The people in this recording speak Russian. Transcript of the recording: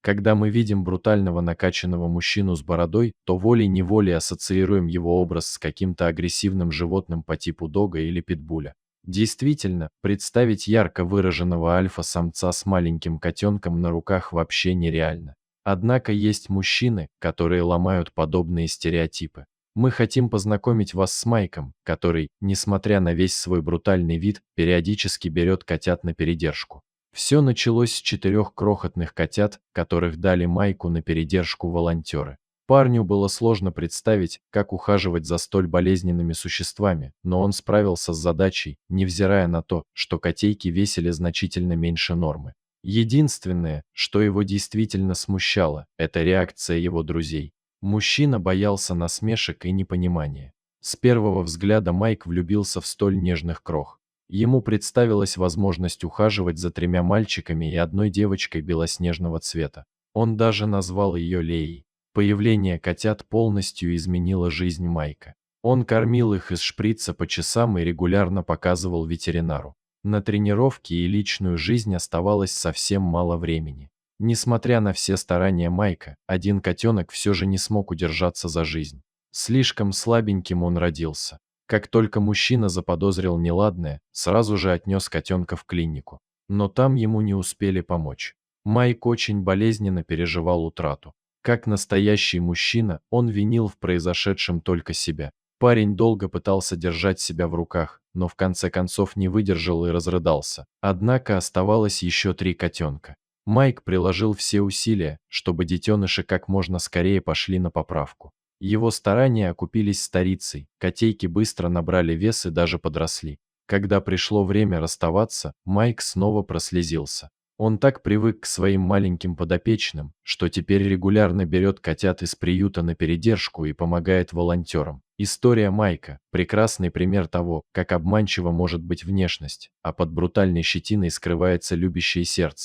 Когда мы видим брутального накачанного мужчину с бородой, то волей-неволей ассоциируем его образ с каким-то агрессивным животным по типу дога или питбуля. Действительно, представить ярко выраженного альфа-самца с маленьким котенком на руках вообще нереально. Однако есть мужчины, которые ломают подобные стереотипы. Мы хотим познакомить вас с Майком, который, несмотря на весь свой брутальный вид, периодически берет котят на передержку. Все началось с 4 крохотных котят, которых дали Майку на передержку волонтеры. Парню было сложно представить, как ухаживать за столь болезненными существами, но он справился с задачей, невзирая на то, что котейки весили значительно меньше нормы. Единственное, что его действительно смущало, это реакция его друзей. Мужчина боялся насмешек и непонимания. С первого взгляда Майк влюбился в столь нежных крох. Ему представилась возможность ухаживать за 3 мальчиками и 1 девочкой белоснежного цвета. Он даже назвал ее Леей. Появление котят полностью изменило жизнь Майка. Он кормил их из шприца по часам и регулярно показывал ветеринару. На тренировки и личную жизнь оставалось совсем мало времени. Несмотря на все старания Майка, один котенок все же не смог удержаться за жизнь. Слишком слабеньким он родился. Как только мужчина заподозрил неладное, сразу же отнес котенка в клинику. Но там ему не успели помочь. Майк очень болезненно переживал утрату. Как настоящий мужчина, он винил в произошедшем только себя. Парень долго пытался держать себя в руках, но в конце концов не выдержал и разрыдался. Однако оставалось еще 3 котенка. Майк приложил все усилия, чтобы детеныши как можно скорее пошли на поправку. Его старания окупились старицей, котейки быстро набрали вес и даже подросли. Когда пришло время расставаться, Майк снова прослезился. Он так привык к своим маленьким подопечным, что теперь регулярно берет котят из приюта на передержку и помогает волонтерам. История Майка – прекрасный пример того, как обманчива может быть внешность, а под брутальной щетиной скрывается любящее сердце.